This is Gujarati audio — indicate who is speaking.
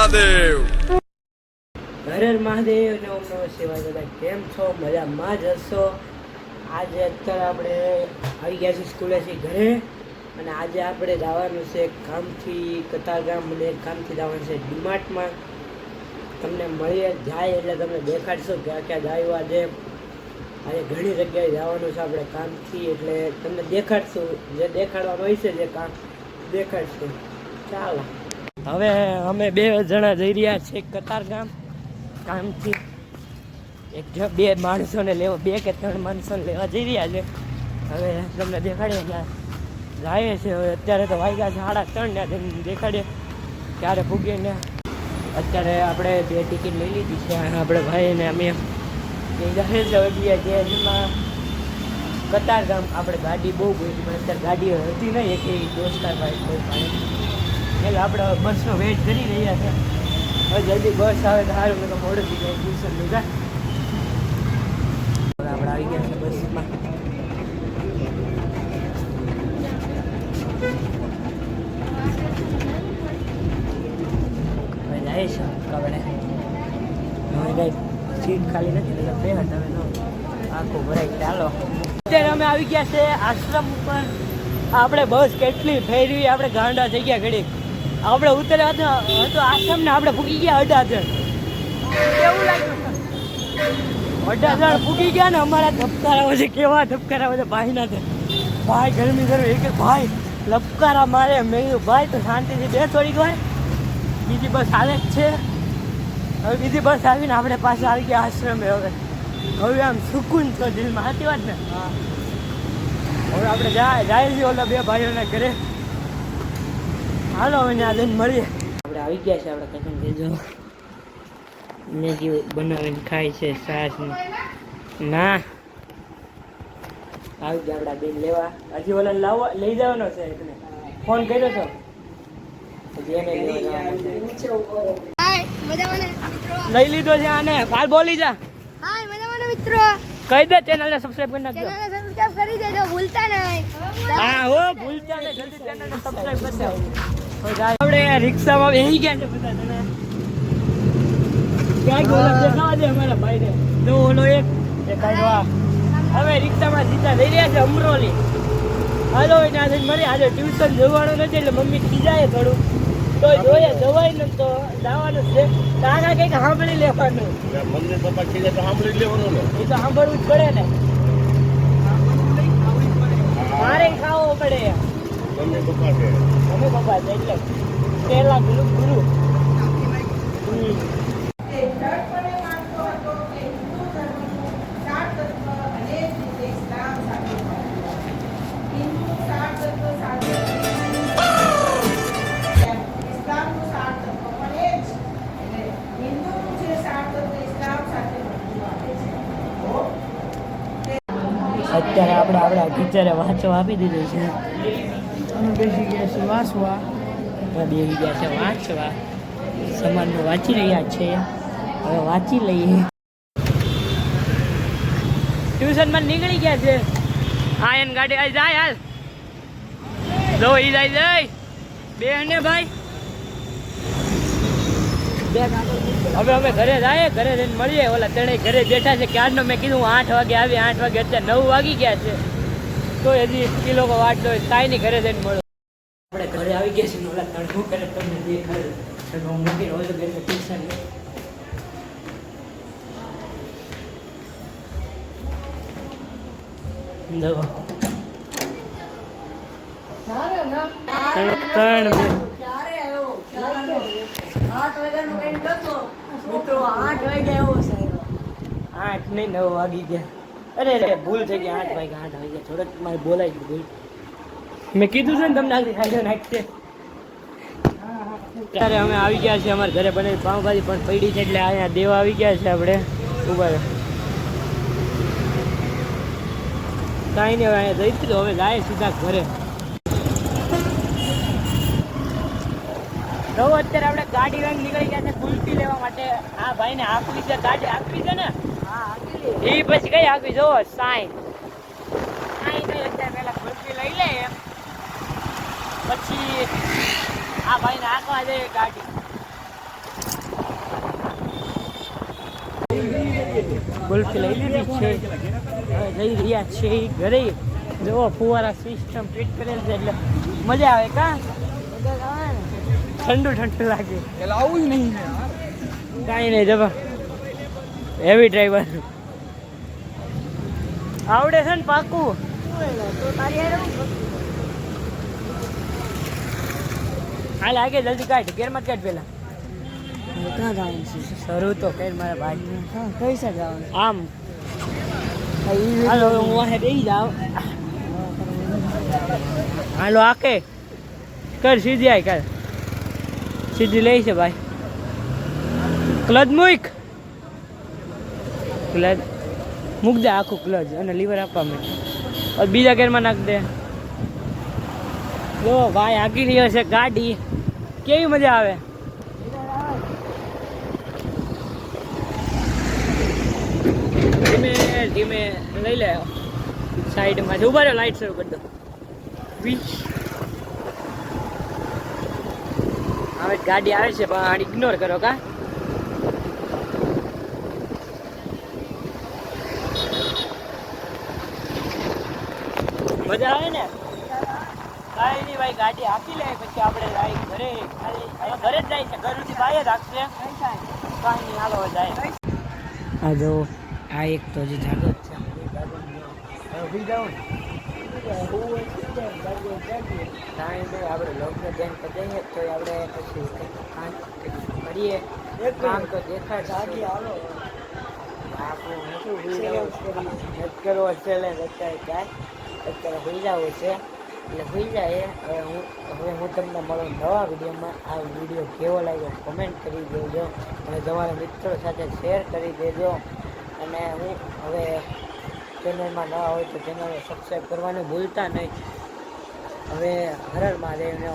Speaker 1: મહાદેવ.
Speaker 2: હર હર મહાદેવ ને ઓમ નમઃ શિવાય. બધા કેમ છો? મજામાં જ હશો. આજે અત્યારે આપણે આવી ગયા છીએ સ્કૂલેથી ઘરે અને આજે આપણે જવાનું છે કામથી કતારગામ અને કામથી જવાનું છે ડીમાર્ટમાં. તમને મળીએ જાય એટલે તમને દેખાડશો ક્યાં ક્યાં જાય. આજે ઘણી જગ્યાએ જવાનું છે આપણે કામથી, એટલે તમને દેખાડશું જે દેખાડવાનું હોય છે, જે કામ દેખાડશું. ચાલો હવે અમે 2 જણા જઈ રહ્યા છીએ કતારગામ કામથી. બે માણસોને લેવા, 2 કે 3 માણસોને લેવા જઈ રહ્યા છે. હવે તમને દેખાડીએ ક્યાં જાય છે. હવે અત્યારે તો વાગ્યા છે 3:30 ને દેખાડીએ ક્યારે પૂગીએ ને. અત્યારે આપણે 2 ટિકિટ લઈ લીધી છે આપણે ભાઈને. અમે જાય છે જેમાં કતારગામ. આપણે ગાડી બહુ ગઈ પણ અત્યારે ગાડીઓ હતી નહીં એક દોસ્તાર ભાઈ કોઈ પાસે, એટલે આપણે બસનો વેઇટ કરી રહ્યા છે. હવે જલ્દી બસ આવે તો સારું, તો મોડું થઈ જાય ટ્યુશન લીધા. હવે આપણે આવી ગયા છે બસમાં. હવે જાય છે આપણે. હવે કંઈ સીટ ખાલી નથી એટલે બે હતા હવે આખું ભરાય. ચાલો અત્યારે અમે આવી ગયા છે આશ્રમ ઉપર. આપણે બસ કેટલી ફેરવી, આપણે ગાંડા થઈ ગયા ઘડી. આપણે ઉતર્યા હતો આશ્રમ ને આપણે ફૂકી ગયા 18 કેવું લાગ્યું? 18 ફૂકી ગયા ને અમારા ધબકારા છે. કેવા ધબકારા છે ભાઈના છે. ભાઈ ગરમી એક ભાઈ લપકારા મારે. મેં ભાઈ તો શાંતિથી બે થોડીક વાર, બીજી બસ હાલે જ છે. હવે બીજી બસ આવીને આપણે પાછા આવી ગયા આશ્રમે. હવે આમ સુકૂન તો દિલમાં. સાચી વાત ને? હા. હવે આપણે જાય છીએ ઓલા 2 ભાઈઓના ઘરે. હાલો હવે ત્યાં જઈને મળીએ. આપણે આવી ગયા છે. આપણે કસમ કહેજો મેગી બનાવીને ખાય છે સાસ ના. આવી ગયા આપણા બેન લેવા. હજી ઓલા લઈ જવાનો છે એટલે ફોન કર્યો છો. હજી એને લઈ લીધો છે આને. હાલ બોલી જા.
Speaker 3: હાય મજામાં મિત્રો.
Speaker 2: કહી દે ચેનલને સબસ્ક્રાઇબ કરી નાખજો.
Speaker 3: ચેનલને સબસ્ક્રાઇબ કરી દેજો, ભૂલતા નહીં.
Speaker 2: હા હો, ભૂલતા નહીં. જલ્દી ચેનલને સબસ્ક્રાઇબ કરી દેજો. આપણે રિક્ષામાં બેસી ગયા છે બધા જણા. ક્યાંક ઓલા દેખાવા દે અમારા ભાઈને. તો ઓલો એક કાઢવા. હવે રિક્ષામાં સીધા લઈ રહ્યા છે અમરોલી. હાલો ત્યાં જઈને મળી. આજે ટ્યુશન જવાનું નથી એટલે મમ્મી ખીજાય થોડું, તો જોઈએ જવાય ને તો જવાનું છે. તારા કંઈક સાંભળી લેવાનું.
Speaker 1: મમ્મી પપ્પા કીધે તો સાંભળી લેવાનું ને.
Speaker 2: એ તો સાંભળવું જ પડે ને. મારે ખાવો પડે.
Speaker 1: મમ્મી પપ્પા છે.
Speaker 2: મમ્મી પપ્પા છે એટલે પેલા ગુરુ. અત્યારે આપણે આપણા ટીચરે વાંચવા આપી દીધું છે. અમે બેસી ગયા છે વાંચવા. બેસી ગયા છે વાંચવા. સમાજનું વાંચી રહ્યા છે. હવે વાંચી લઈએ. ટ્યુશનમાં નીકળી ગયા છે. હા એન ગાડી આવી જાય. હાલ જો ઈ જાય બે ને ભાઈ. હવે અમે ઘરે જાય. ઘરે જઈને મળીએ. ઓલા ત્રણેય ઘરે બેઠા છે ક્યારનો. મેં કીધું 8 વાગે આવી. 8 વાગે અત્યારે 9 વાગી ગયા છે. તો હજી કિલો વાટ દો. કાંઈ નહીં, ઘરે જઈને મળો. આપણે ઘરે આવી ગયા છીએ. ઓલા ત્રણ શું કરે તમને દેખાડે. મૂકીને હોય તો બેન ટ્યુશન આઠ નહીં 9 વાગી ગયા. અરે ભૂલ થઈ ગઈ. 8 વાગ્યા. 8 વાગ્યા. થોડોક મારે બોલાઈ ગયું ભૂલ. મેં કીધું છે ને તમને આગળ ખાઈ નાખશે. ત્યારે અમે આવી ગયા છીએ. અમારા ઘરે બને પાઉંભાજી પણ પડી છે એટલે અહીંયા દેવા આવી ગયા છે આપણે. ઉભા કાંઈ નહીં. હવે અહીંયા જઈશું તો હવે જાય સીધા ઘરે. તો અત્યારે આપણે ગાડી લઈને નીકળી ગયા છે કુલ્ફી લેવા માટે. આ ભાઈને આકવી છે ગાડી. આકવી છે ને? હા એ પછી કઈ આકવી જોવો સાઈન નહીં. અત્યારે પેલા કુલ્ફી લઈ લે પછી આ ભાઈને આંકવા દે ગાડી. ગુલ્ફી લઈ લીધી છે. હવે જઈ રહ્યા છે ઘરે. જો ફુવારા સિસ્ટમ ફિટ કરેલ છે એટલે મજા આવે. કા ઠંડુ ઠંડુ લાગે. એટલે આવું જ નહીં. કાંઈ નહીં જવા હેવી ડ્રાઈવર આવડે છે ને પાકું. હાલ આગે જલ્દી કાઢ. ગેરમાં કાઢ પેલા. ક્યાં જવાનું છે? શરૂ તો કઈ મારા ભાઈ. કઈ સા જવાનું? આમ હાલો હું વાહે બેસી જાઉં. હાલો આકે કર સીધી આય કર. સીધી લઈ છે ભાઈ. ક્લચ મૂક. ક્લચ મૂક દે આખું ક્લચ અને લીવર આપવા માંડ. બીજા ગેરમાં નાખ દે. જો ભાઈ આગી રહ્યો છે ગાડી. કેવી મજા આવે. ધીમે ધીમે લઈ લે સાઈડમાં. ઉભા રહ્યો લાઈટ શરૂ કરી દો. હવે ગાડી આવે છે પણ ઇગ્નોર કરો. કા મજા આવે ને. કાંઈ નહીં ભાઈ ગાડી આપી લે પછી આપણે જાય ઘરે. ખાલી હવે ઘરે જ જાય છે. ઘર સુધી ભાઈ જ રાખશે. કાંઈ નહીં હાલો જાય. આ જો આ એક તો હજી જાગો જ છે. ઉભી જાઉં કાંઈ નહીં આપણે લોકોને ધ્યાન પતાવીએ તો આપણે પછી કરીએ. એક કામ તો દેખાય જાગી હાલો. આપણે શું કરવો છે અત્યારે કાંઈ અત્યારે હોઈ જવું છે એટલે હોઈ જાય. હવે હું તમને મળું નવા વિડીયોમાં. આ વિડીયો કેવો લાગ્યો કોમેન્ટ કરી દેજો અને તમારા મિત્રો સાથે શેર કરી દેજો. અને હું હવે ચેનલમાં નવા હોય તો ચેનલને સબસ્ક્રાઈબ કરવાનું ભૂલતા નહીં. હવે હર હર મહાદેવને